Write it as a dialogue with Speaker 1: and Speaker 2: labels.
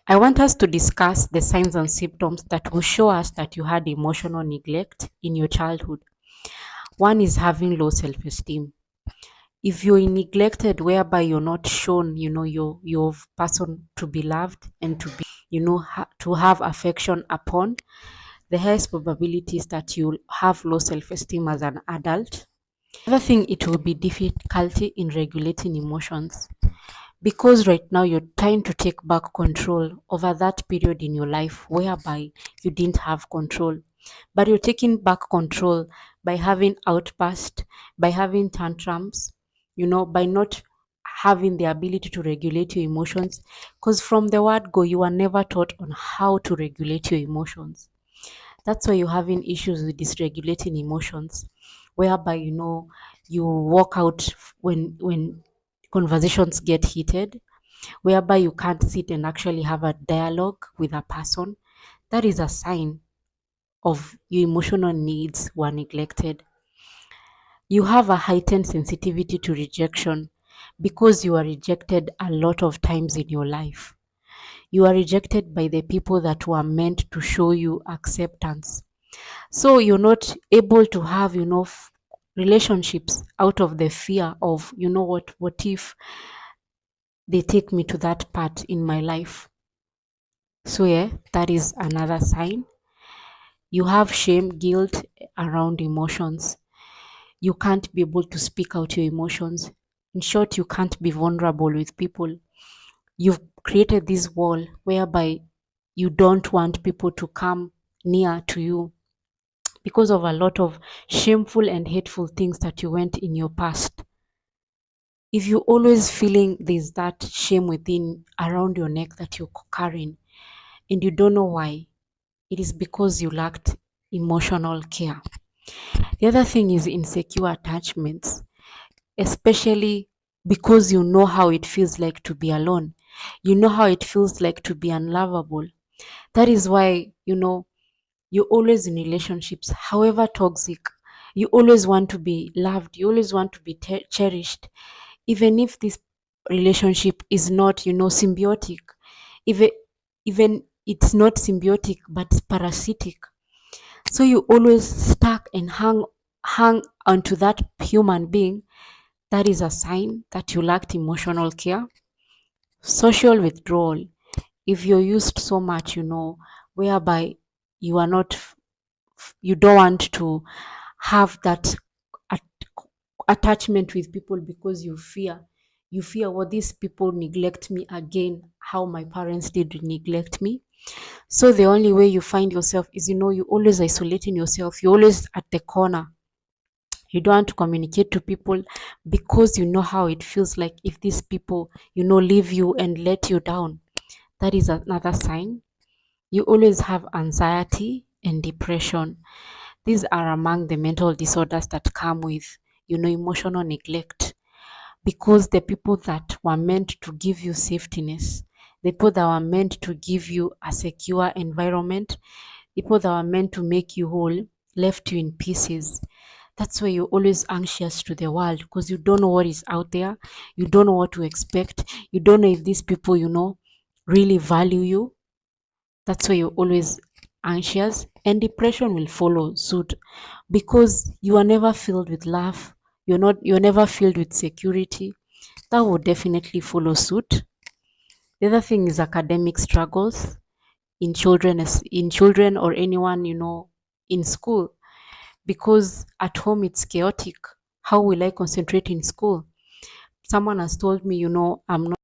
Speaker 1: I want us to discuss the signs and symptoms that will show us that you had emotional neglect in your childhood. One is having low self esteem. If you're neglected, whereby you're not shown, your person to be loved and to be, to have affection upon, the highest probability is that you'll have low self esteem as an adult. Another thing, it will be difficulty in regulating emotions because right now you're trying to take back control over that period in your life whereby you didn't have control, but you're taking back control by having outbursts, by having tantrums, by not having the ability to regulate your emotions, because from the word go you were never taught on how to regulate your emotions. That's why you're having issues with dysregulating emotions, whereby you walk out when conversations get heated, whereby you can't sit and actually have a dialogue with a person. That is a sign of your emotional needs were neglected. You have a heightened sensitivity to rejection because you are rejected a lot of times in your life. You are rejected by the people that were meant to show you acceptance. So you're not able to have, relationships out of the fear of, what if they take me to that part in my life? So yeah, that is another sign. You have shame, guilt around emotions. You can't be able to speak out your emotions. In short, you can't be vulnerable with people. You've created this wall whereby you don't want people to come near to you because of a lot of shameful and hateful things that you went in your past. If you're always feeling there's that shame within around your neck that you're carrying and you don't know why, it is because you lacked emotional care. The other thing is insecure attachments, especially because you know how it feels like to be alone. You know how it feels like to be unlovable. That is why, you're always in relationships, however toxic. You always want to be loved. You always want to be cherished, even if this relationship is not, symbiotic. Even even it's not symbiotic, but it's parasitic. So you always stuck and hang onto that human being. That is a sign that you lacked emotional care. Social withdrawal. If you're used so much, whereby you are not, you don't want to have that at- attachment with people because you fear what these people neglect me again, how my parents did neglect me. So the only way you find yourself is, you always isolating yourself. You're always at the corner. You don't want to communicate to people because you know how it feels like if these people, leave you and let you down. That is another sign. You always have anxiety and depression. These are among the mental disorders that come with, emotional neglect, because the people that were meant to give you safetyness, the people that were meant to give you a secure environment, people that were meant to make you whole, left you in pieces. That's why you're always anxious to the world because you don't know what is out there. You don't know what to expect. You don't know if these people, really value you. That's why you're always anxious, and depression will follow suit because you are never filled with love. You're never filled with security. That will definitely follow suit. The other thing is academic struggles in children or anyone, in school, because at home it's chaotic. How will I concentrate in school? Someone has told me, I'm not